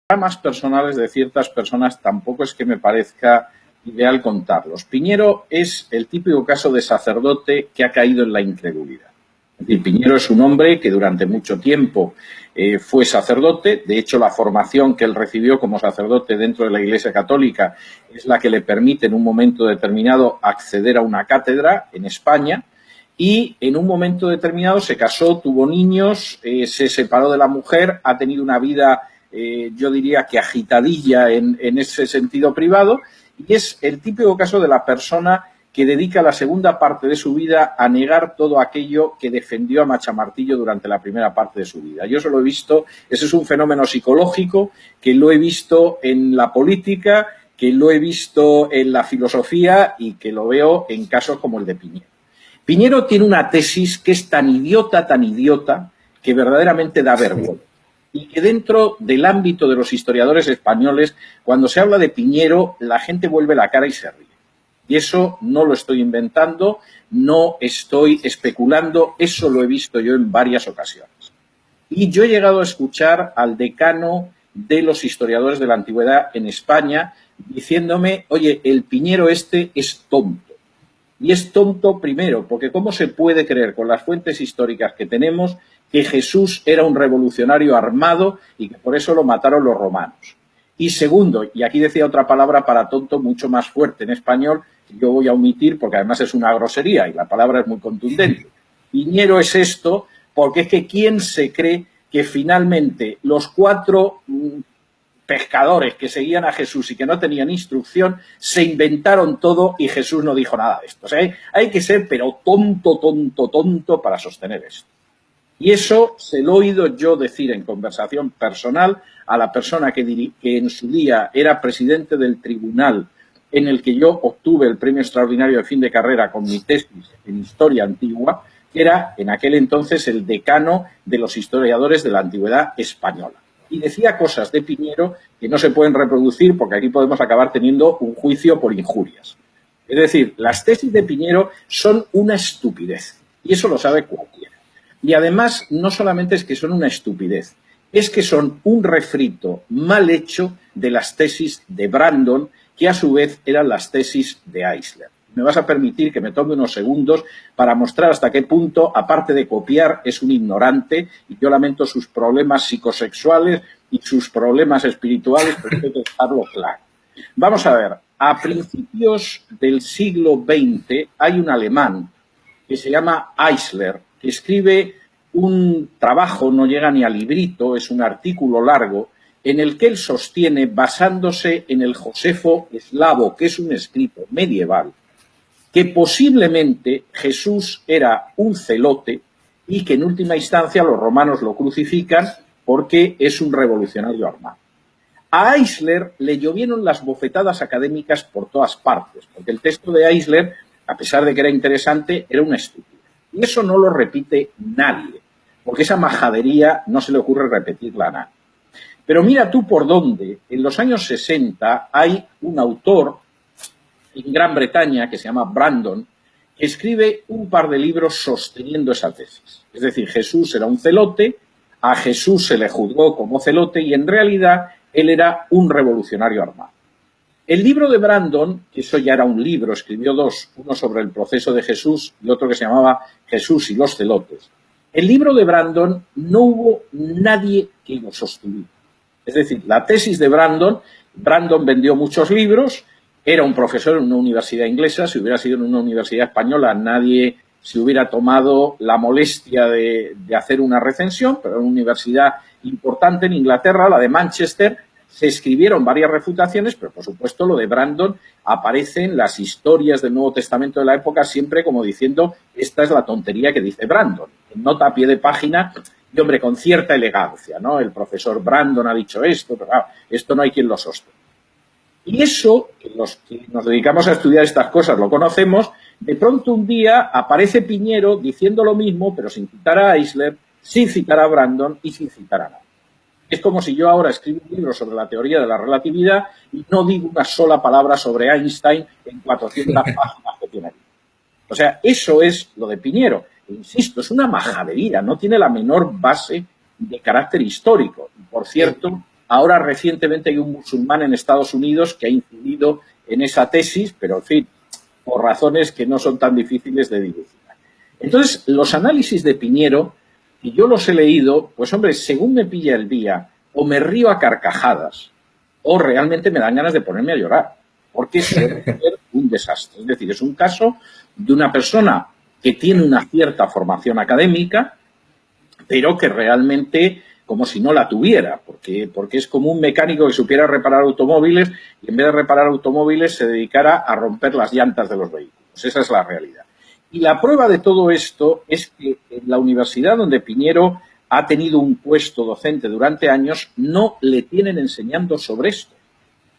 dramas personales de ciertas personas tampoco es que me parezca ideal contarlos. Piñero es el típico caso de sacerdote que ha caído en la incredulidad. Es decir, Piñero es un hombre que durante mucho tiempo fue sacerdote. De hecho, la formación que él recibió como sacerdote dentro de la Iglesia Católica es la que le permite en un momento determinado acceder a una cátedra en España. Y en un momento determinado se casó, tuvo niños, se separó de la mujer, ha tenido una vida, yo diría que agitadilla en ese sentido privado, y es el típico caso de la persona que dedica la segunda parte de su vida a negar todo aquello que defendió a machamartillo durante la primera parte de su vida. Yo eso lo he visto, ese es un fenómeno psicológico que lo he visto en la política, que lo he visto en la filosofía y que lo veo en casos como el de Piñero. Piñero tiene una tesis que es tan idiota, que verdaderamente da vergüenza. Y que dentro del ámbito de los historiadores españoles, cuando se habla de Piñero, la gente vuelve la cara y se ríe. Y eso no lo estoy inventando, no estoy especulando, eso lo he visto yo en varias ocasiones. Y yo he llegado a escuchar al decano de los historiadores de la antigüedad en España diciéndome, oye, el Piñero este es tonto. Y es tonto primero, porque ¿cómo se puede creer con las fuentes históricas que tenemos que Jesús era un revolucionario armado y que por eso lo mataron los romanos? Y segundo, y aquí decía otra palabra para tonto mucho más fuerte en español, que yo voy a omitir porque además es una grosería y la palabra es muy contundente. Piñero es esto porque es que ¿quién se cree que finalmente los cuatro pescadores que seguían a Jesús y que no tenían instrucción, se inventaron todo y Jesús no dijo nada de esto? O sea, hay que ser pero tonto para sostener esto. Y eso se lo he oído yo decir en conversación personal a la persona que en su día era presidente del tribunal en el que yo obtuve el premio extraordinario de fin de carrera con mi tesis en Historia Antigua, que era en aquel entonces el decano de los historiadores de la antigüedad española. Y decía cosas de Piñero que no se pueden reproducir porque aquí podemos acabar teniendo un juicio por injurias. Es decir, las tesis de Piñero son una estupidez y eso lo sabe cualquiera. Y además no solamente es que son una estupidez, es que son un refrito mal hecho de las tesis de Brandon, que a su vez eran las tesis de Eisler. Me vas a permitir que me tome unos segundos para mostrar hasta qué punto, aparte de copiar, es un ignorante, y yo lamento sus problemas psicosexuales y sus problemas espirituales, pero hay que dejarlo claro. Vamos a ver, a principios del siglo XX hay un alemán que se llama Eisler, que escribe un trabajo, no llega ni a librito, es un artículo largo, en el que él sostiene, basándose en el Josefo Eslavo, que es un escrito medieval, que posiblemente Jesús era un celote y que en última instancia los romanos lo crucifican porque es un revolucionario armado. A Eisler le llovieron las bofetadas académicas por todas partes, porque el texto de Eisler, a pesar de que era interesante, era una estupidez. Y eso no lo repite nadie, porque esa majadería no se le ocurre repetirla a nadie. Pero mira tú por dónde, en los años 60 hay un autor en Gran Bretaña que se llama Brandon, que escribe un par de libros sosteniendo esa tesis. Es decir, Jesús era un celote, a Jesús se le juzgó como celote y en realidad él era un revolucionario armado. El libro de Brandon, que eso ya era un libro, escribió dos, uno sobre el proceso de Jesús y otro que se llamaba Jesús y los celotes. El libro de Brandon no hubo nadie que lo sostuviera. Es decir, la tesis de Brandon vendió muchos libros, era un profesor en una universidad inglesa, si hubiera sido en una universidad española nadie se hubiera tomado la molestia de hacer una recensión, pero en una universidad importante en Inglaterra, la de Manchester, se escribieron varias refutaciones, pero por supuesto lo de Brandon aparece en las historias del Nuevo Testamento de la época siempre como diciendo esta es la tontería que dice Brandon, en nota a pie de página y hombre con cierta elegancia, ¿no? El profesor Brandon ha dicho esto, pero claro, esto no hay quien lo sostenga. Y eso, los que nos dedicamos a estudiar estas cosas lo conocemos, de pronto un día aparece Piñero diciendo lo mismo, pero sin citar a Eisler, sin citar a Brandon y sin citar a nadie. Es como si yo ahora escribo un libro sobre la teoría de la relatividad y no digo una sola palabra sobre Einstein en 400 páginas que tiene. O sea, eso es lo de Piñero. E insisto, es una majadería, no tiene la menor base de carácter histórico. Y, por cierto, Ahora, recientemente, hay un musulmán en Estados Unidos que ha incidido en esa tesis, pero, en fin, por razones que no son tan difíciles de dilucidar. Entonces, los análisis de Piñero, y yo los he leído, pues, hombre, según me pilla el día, o me río a carcajadas, o realmente me dan ganas de ponerme a llorar, porque es un desastre. Es decir, es un caso de una persona que tiene una cierta formación académica, pero que realmente como si no la tuviera, porque es como un mecánico que supiera reparar automóviles y en vez de reparar automóviles se dedicara a romper las llantas de los vehículos. Esa es la realidad. Y la prueba de todo esto es que en la universidad donde Piñero ha tenido un puesto docente durante años, no le tienen enseñando sobre esto.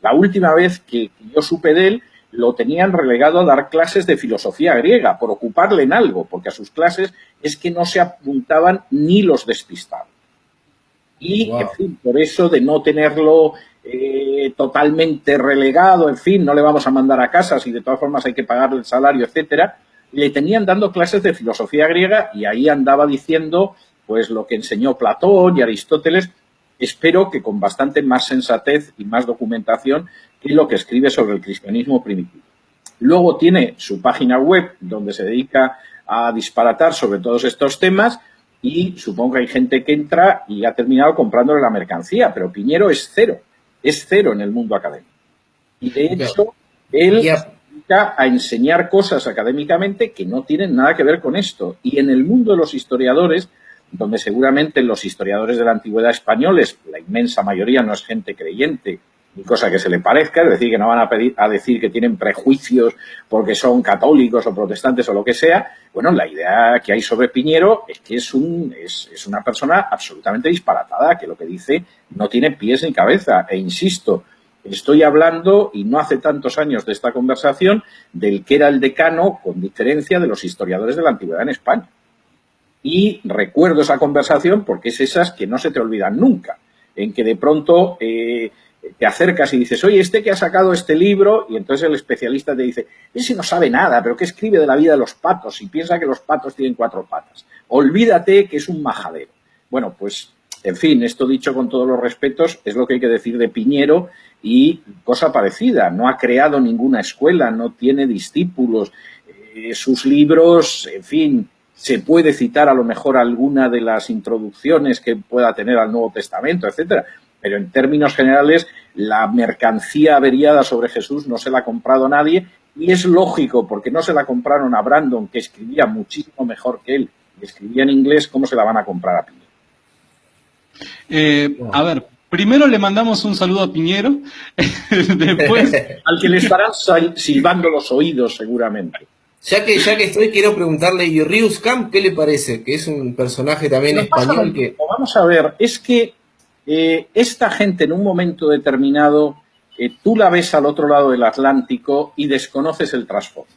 La última vez que yo supe de él, lo tenían relegado a dar clases de filosofía griega, por ocuparle en algo, porque a sus clases es que no se apuntaban ni los despistados. Y, en fin, por eso de no tenerlo totalmente relegado, en fin, no le vamos a mandar a casa si de todas formas hay que pagarle el salario, etcétera, le tenían dando clases de filosofía griega y ahí andaba diciendo pues lo que enseñó Platón y Aristóteles, espero que con bastante más sensatez y más documentación que lo que escribe sobre el cristianismo primitivo. Luego tiene su página web donde se dedica a disparatar sobre todos estos temas y supongo que hay gente que entra y ha terminado comprándole la mercancía, pero Piñero es cero en el mundo académico. Y de hecho, él se dedica a enseñar cosas académicamente que no tienen nada que ver con esto. Y en el mundo de los historiadores, donde seguramente los historiadores de la antigüedad españoles, la inmensa mayoría no es gente creyente, ni cosa que se le parezca, es decir, que no van a decir que tienen prejuicios porque son católicos o protestantes o lo que sea. Bueno, la idea que hay sobre Piñero es que es una persona absolutamente disparatada, que lo que dice no tiene pies ni cabeza. E insisto, estoy hablando, y no hace tantos años de esta conversación, del que era el decano, con diferencia de los historiadores de la antigüedad en España. Y recuerdo esa conversación porque es esas que no se te olvidan nunca, en que de pronto te acercas y dices, oye, que ha sacado este libro, y entonces el especialista te dice, ese no sabe nada, pero ¿qué escribe de la vida de los patos? Y piensa que los patos tienen 4 patas. Olvídate que es un majadero. Bueno, pues, en fin, esto dicho con todos los respetos, es lo que hay que decir de Piñero y cosa parecida. No ha creado ninguna escuela, no tiene discípulos. Sus libros, en fin, se puede citar a lo mejor alguna de las introducciones que pueda tener al Nuevo Testamento, etcétera. Pero en términos generales, la mercancía averiada sobre Jesús no se la ha comprado nadie y es lógico, porque no se la compraron a Brandon, que escribía muchísimo mejor que él, y escribía en inglés, ¿cómo se la van a comprar a Piñero? A ver, primero le mandamos un saludo a Piñero, después al que le estarán silbando los oídos seguramente. Ya que estoy, quiero preguntarle, ¿y Rius Camp qué le parece? Que es un personaje también español que... Vamos a ver, es que esta gente en un momento determinado, tú la ves al otro lado del Atlántico y desconoces el trasfondo.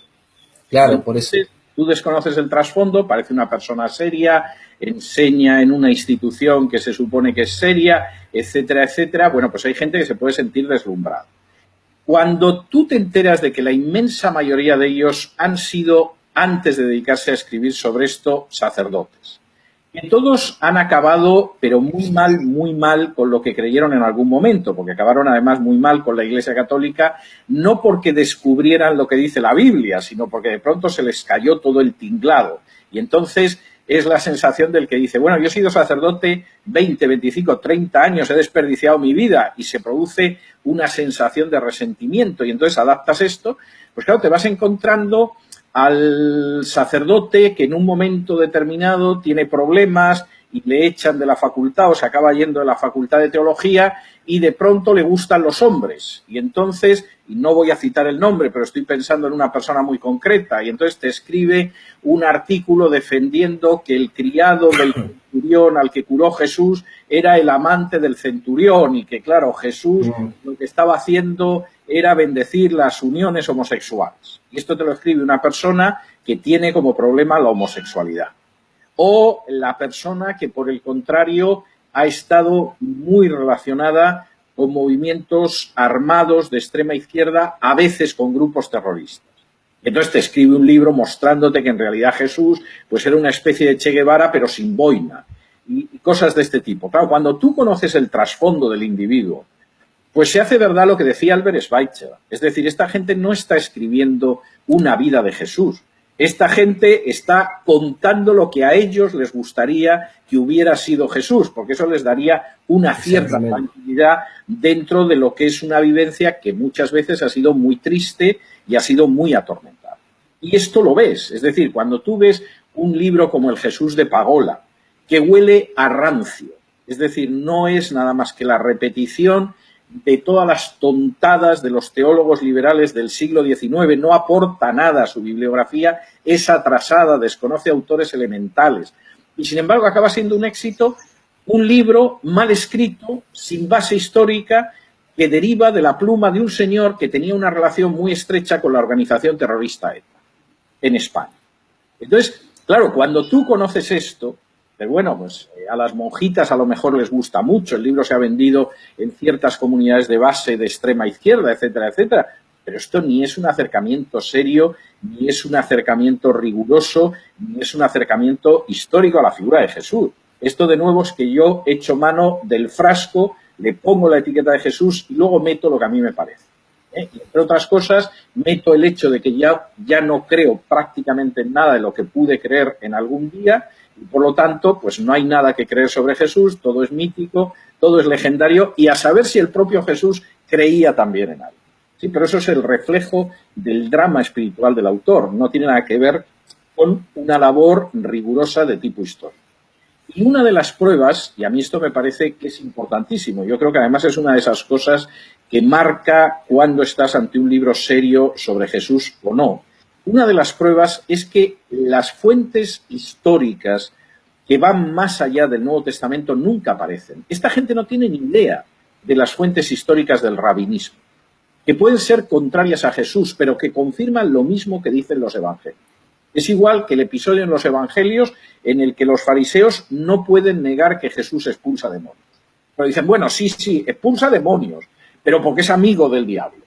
Claro, por eso. Tú desconoces el trasfondo, parece una persona seria, enseña en una institución que se supone que es seria, etcétera, etcétera. Bueno, pues hay gente que se puede sentir deslumbrada. Cuando tú te enteras de que la inmensa mayoría de ellos han sido, antes de dedicarse a escribir sobre esto, sacerdotes, que todos han acabado, pero muy mal con lo que creyeron en algún momento, porque acabaron además muy mal con la Iglesia Católica, no porque descubrieran lo que dice la Biblia, sino porque de pronto se les cayó todo el tinglado. Y entonces es la sensación del que dice, bueno, yo he sido sacerdote 20, 25, 30 años, he desperdiciado mi vida, y se produce una sensación de resentimiento. Y entonces adaptas esto, pues claro, te vas encontrando al sacerdote que en un momento determinado tiene problemas y le echan de la facultad o se acaba yendo de la facultad de teología y de pronto le gustan los hombres. Y entonces, y no voy a citar el nombre, pero estoy pensando en una persona muy concreta, y entonces te escribe un artículo defendiendo que el criado del centurión al que curó Jesús era el amante del centurión y que, claro, Jesús lo que estaba haciendo era bendecir las uniones homosexuales. Y esto te lo escribe una persona que tiene como problema la homosexualidad. O la persona que, por el contrario, ha estado muy relacionada con movimientos armados de extrema izquierda, a veces con grupos terroristas. Entonces te escribe un libro mostrándote que en realidad Jesús pues era una especie de Che Guevara, pero sin boina. y cosas de este tipo. Claro, cuando tú conoces el trasfondo del individuo, pues se hace verdad lo que decía Albert Schweitzer. Es decir, esta gente no está escribiendo una vida de Jesús. Esta gente está contando lo que a ellos les gustaría que hubiera sido Jesús, porque eso les daría una cierta tranquilidad dentro de lo que es una vivencia que muchas veces ha sido muy triste y ha sido muy atormentada. Y esto lo ves. Es decir, cuando tú ves un libro como El Jesús de Pagola, que huele a rancio, es decir, no es nada más que la repetición de todas las tontadas de los teólogos liberales del siglo XIX, no aporta nada a su bibliografía, es atrasada, desconoce autores elementales. Y, sin embargo, acaba siendo un éxito, un libro mal escrito, sin base histórica, que deriva de la pluma de un señor que tenía una relación muy estrecha con la organización terrorista ETA en España. Entonces, claro, cuando tú conoces esto, pero bueno, pues a las monjitas a lo mejor les gusta mucho, el libro se ha vendido en ciertas comunidades de base de extrema izquierda, etcétera, etcétera, pero esto ni es un acercamiento serio, ni es un acercamiento riguroso, ni es un acercamiento histórico a la figura de Jesús. Esto de nuevo es que yo echo mano del frasco, le pongo la etiqueta de Jesús y luego meto lo que a mí me parece. Y entre otras cosas, meto el hecho de que ya no creo prácticamente en nada de lo que pude creer en algún día, y por lo tanto, pues no hay nada que creer sobre Jesús, todo es mítico, todo es legendario, y a saber si el propio Jesús creía también en algo. Sí, pero eso es el reflejo del drama espiritual del autor, no tiene nada que ver con una labor rigurosa de tipo histórico. Y una de las pruebas, y a mí esto me parece que es importantísimo, yo creo que además es una de esas cosas que marca cuando estás ante un libro serio sobre Jesús o no. Una de las pruebas es que las fuentes históricas que van más allá del Nuevo Testamento nunca aparecen. Esta gente no tiene ni idea de las fuentes históricas del rabinismo, que pueden ser contrarias a Jesús, pero que confirman lo mismo que dicen los evangelios. Es igual que el episodio en los evangelios en el que los fariseos no pueden negar que Jesús expulsa demonios. Pero dicen, bueno, sí, expulsa demonios, pero porque es amigo del diablo.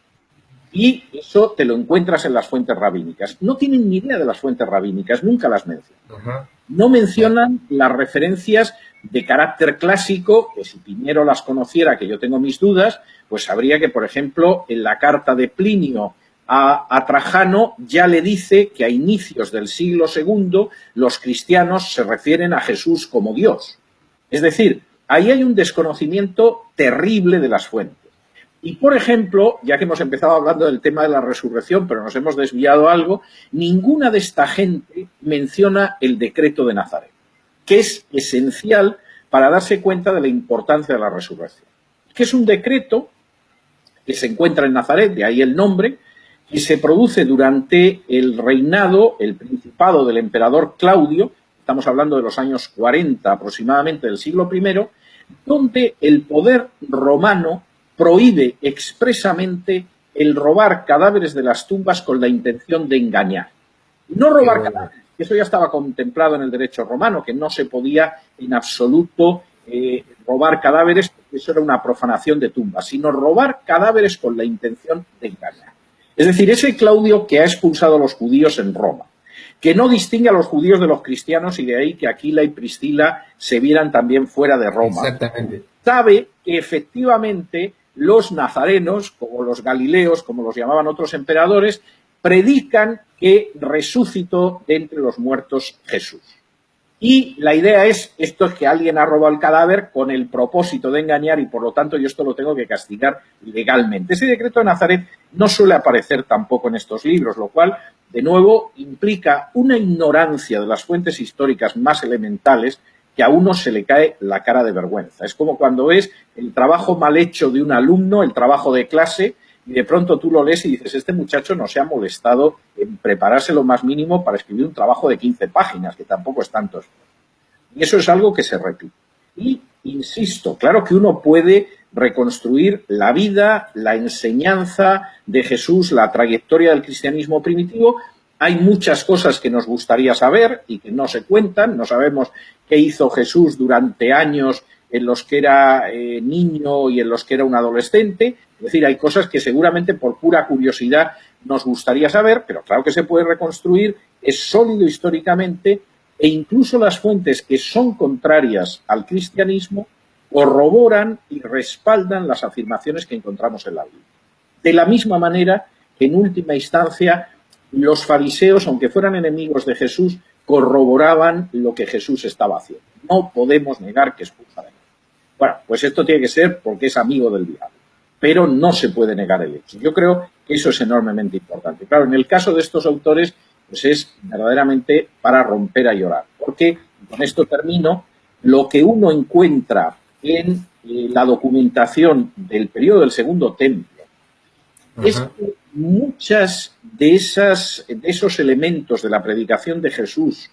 Y eso te lo encuentras en las fuentes rabínicas. No tienen ni idea de las fuentes rabínicas, nunca las mencionan. No mencionan las referencias de carácter clásico, que si Piñero las conociera, que yo tengo mis dudas, pues sabría que, por ejemplo, en la carta de Plinio a Trajano ya le dice que a inicios del siglo II los cristianos se refieren a Jesús como Dios. Es decir, ahí hay un desconocimiento terrible de las fuentes. Y, por ejemplo, ya que hemos empezado hablando del tema de la resurrección, pero nos hemos desviado algo, ninguna de esta gente menciona el decreto de Nazaret, que es esencial para darse cuenta de la importancia de la resurrección. Que es un decreto que se encuentra en Nazaret, de ahí el nombre, que se produce durante el reinado, el principado del emperador Claudio, estamos hablando de los años 40 aproximadamente del siglo I, donde el poder romano prohíbe expresamente el robar cadáveres de las tumbas con la intención de engañar. No robar cadáveres, eso ya estaba contemplado en el derecho romano, que no se podía en absoluto robar cadáveres, porque eso era una profanación de tumbas, sino robar cadáveres con la intención de engañar. Es decir, ese Claudio que ha expulsado a los judíos en Roma, que no distingue a los judíos de los cristianos y de ahí que Aquila y Priscila se vieran también fuera de Roma. Exactamente. Sabe que efectivamente los nazarenos, como los galileos, como los llamaban otros emperadores, predican que resucitó de entre los muertos Jesús. Y la idea es, esto es que alguien ha robado el cadáver con el propósito de engañar y por lo tanto yo esto lo tengo que castigar legalmente. Ese decreto de Nazaret no suele aparecer tampoco en estos libros, lo cual, de nuevo, implica una ignorancia de las fuentes históricas más elementales que a uno se le cae la cara de vergüenza. Es como cuando ves el trabajo mal hecho de un alumno, el trabajo de clase, y de pronto tú lo lees y dices, este muchacho no se ha molestado en prepararse lo más mínimo para escribir un trabajo de 15 páginas, que tampoco es tanto esfuerzo. Y eso es algo que se repite. Y, insisto, claro que uno puede reconstruir la vida, la enseñanza de Jesús, la trayectoria del cristianismo primitivo. Hay muchas cosas que nos gustaría saber y que no se cuentan. No sabemos qué hizo Jesús durante años en los que era niño y en los que era un adolescente. Es decir, hay cosas que seguramente por pura curiosidad nos gustaría saber, pero claro que se puede reconstruir, es sólido históricamente e incluso las fuentes que son contrarias al cristianismo corroboran y respaldan las afirmaciones que encontramos en la Biblia. De la misma manera que, en última instancia, los fariseos, aunque fueran enemigos de Jesús, corroboraban lo que Jesús estaba haciendo. No podemos negar que expulsa demonios. Bueno, pues esto tiene que ser porque es amigo del diablo, pero no se puede negar el hecho. Yo creo que eso es enormemente importante. Claro, en el caso de estos autores, pues es verdaderamente para romper a llorar, porque, con esto termino, lo que uno encuentra en la documentación del periodo del Segundo Templo es que muchas de esos elementos de la predicación de Jesús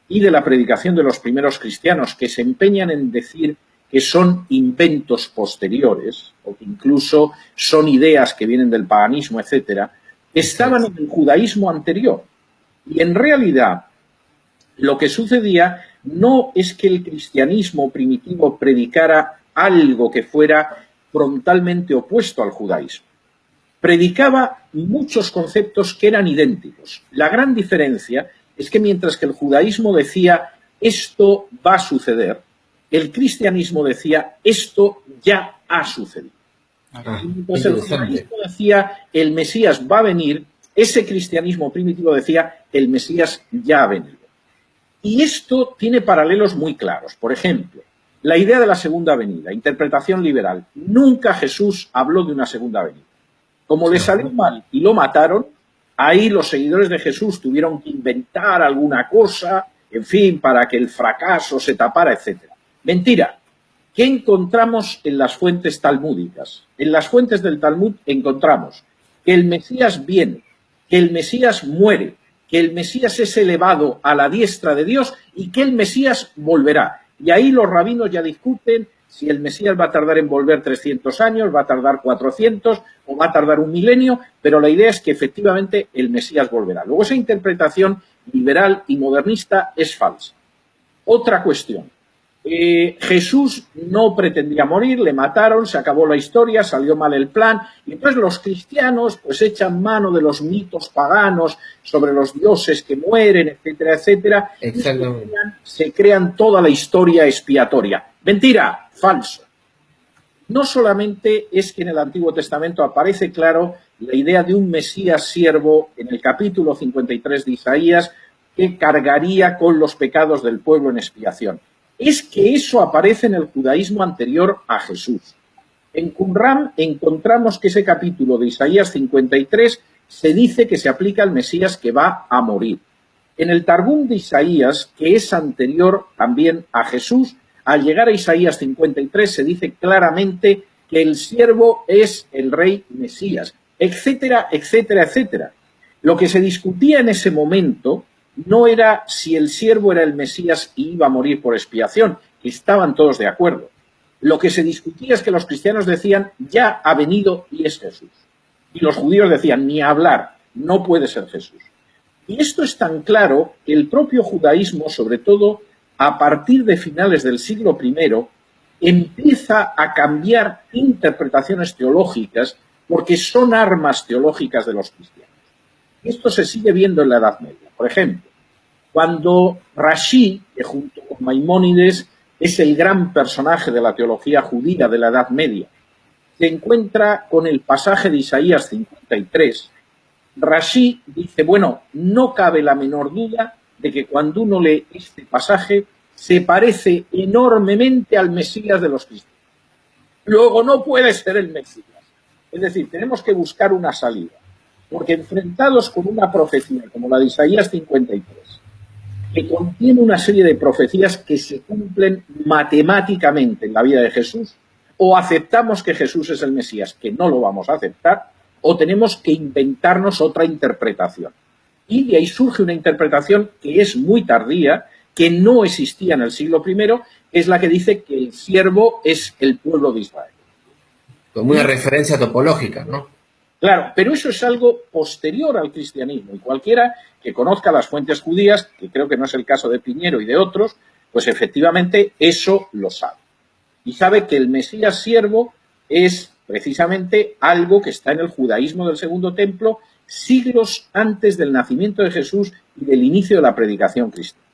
y de la predicación de los primeros cristianos, que se empeñan en decir que son inventos posteriores o que incluso son ideas que vienen del paganismo, etcétera, estaban en el judaísmo anterior. Y en realidad lo que sucedía no es que el cristianismo primitivo predicara algo que fuera frontalmente opuesto al judaísmo. Predicaba muchos conceptos que eran idénticos. La gran diferencia es que mientras que el judaísmo decía esto va a suceder, el cristianismo decía esto ya ha sucedido. Mientras el judaísmo decía el Mesías va a venir, ese cristianismo primitivo decía el Mesías ya ha venido. Y esto tiene paralelos muy claros. Por ejemplo, la idea de la segunda venida, interpretación liberal. Nunca Jesús habló de una segunda venida. Como le salió mal y lo mataron, ahí los seguidores de Jesús tuvieron que inventar alguna cosa, en fin, para que el fracaso se tapara, etc. Mentira. ¿Qué encontramos en las fuentes talmúdicas? En las fuentes del Talmud encontramos que el Mesías viene, que el Mesías muere, que el Mesías es elevado a la diestra de Dios y que el Mesías volverá. Y ahí los rabinos ya discuten si el Mesías va a tardar en volver 300 años, va a tardar 400 o va a tardar un milenio, pero la idea es que efectivamente el Mesías volverá. Luego esa interpretación liberal y modernista es falsa. Otra cuestión. Jesús no pretendía morir, le mataron, se acabó la historia, salió mal el plan, y entonces los cristianos pues echan mano de los mitos paganos sobre los dioses que mueren, etcétera, etcétera, y se crean toda la historia expiatoria. Mentira, falso. No solamente es que en el Antiguo Testamento aparece claro la idea de un Mesías siervo en el capítulo 53 de Isaías que cargaría con los pecados del pueblo en expiación. Es que eso aparece en el judaísmo anterior a Jesús. En Qumran encontramos que ese capítulo de Isaías 53 se dice que se aplica al Mesías que va a morir. En el Targum de Isaías, que es anterior también a Jesús, al llegar a Isaías 53 se dice claramente que el siervo es el rey Mesías, etcétera, etcétera, etcétera. Lo que se discutía en ese momento no era si el siervo era el Mesías y iba a morir por expiación, estaban todos de acuerdo. Lo que se discutía es que los cristianos decían, ya ha venido y es Jesús. Y los judíos decían, ni hablar, no puede ser Jesús. Y esto es tan claro que el propio judaísmo, sobre todo a partir de finales del siglo I, empieza a cambiar interpretaciones teológicas porque son armas teológicas de los cristianos. Esto se sigue viendo en la Edad Media. Por ejemplo, cuando Rashi, que junto con Maimónides es el gran personaje de la teología judía de la Edad Media, se encuentra con el pasaje de Isaías 53, Rashi dice, bueno, no cabe la menor duda de que cuando uno lee este pasaje se parece enormemente al Mesías de los cristianos. Luego no puede ser el Mesías. Es decir, tenemos que buscar una salida, porque enfrentados con una profecía como la de Isaías 53, que contiene una serie de profecías que se cumplen matemáticamente en la vida de Jesús, o aceptamos que Jesús es el Mesías, que no lo vamos a aceptar, o tenemos que inventarnos otra interpretación. Y de ahí surge una interpretación que es muy tardía, que no existía en el siglo I, que es la que dice que el siervo es el pueblo de Israel. Como una referencia topológica, ¿no? Claro, pero eso es algo posterior al cristianismo, y cualquiera que conozca las fuentes judías, que creo que no es el caso de Piñero y de otros, pues efectivamente eso lo sabe. Y sabe que el Mesías siervo es precisamente algo que está en el judaísmo del Segundo Templo siglos antes del nacimiento de Jesús y del inicio de la predicación cristiana.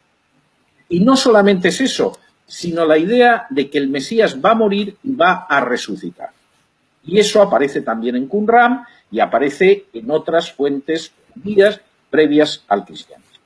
Y no solamente es eso, sino la idea de que el Mesías va a morir y va a resucitar. Y eso aparece también en Qumran y aparece en otras fuentes judías previas al cristianismo.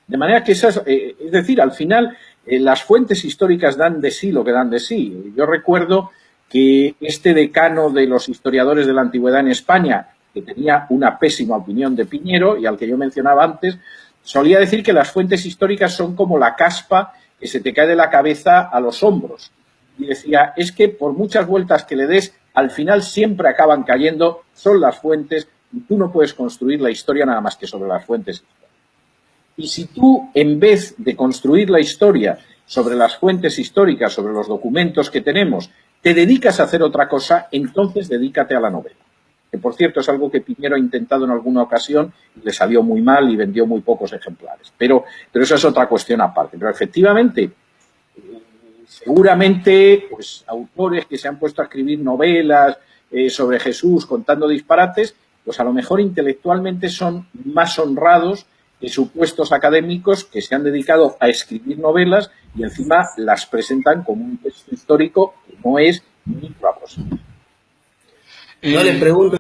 De manera que esas, es decir, al final las fuentes históricas dan de sí lo que dan de sí. Yo recuerdo que este decano de los historiadores de la antigüedad en España, que tenía una pésima opinión de Piñero y al que yo mencionaba antes, solía decir que las fuentes históricas son como la caspa que se te cae de la cabeza a los hombros. Y decía, es que por muchas vueltas que le des, al final siempre acaban cayendo, son las fuentes, y tú no puedes construir la historia nada más que sobre las fuentes históricas. Y si tú, en vez de construir la historia sobre las fuentes históricas, sobre los documentos que tenemos, te dedicas a hacer otra cosa, entonces dedícate a la novela. Que, por cierto, es algo que Piñero ha intentado en alguna ocasión y le salió muy mal y vendió muy pocos ejemplares. Pero eso es otra cuestión aparte. Pero, efectivamente, seguramente, pues, autores que se han puesto a escribir novelas sobre Jesús contando disparates, pues a lo mejor intelectualmente son más honrados que supuestos académicos que se han dedicado a escribir novelas y encima las presentan como un texto histórico que no es ni proposición. No le pregunto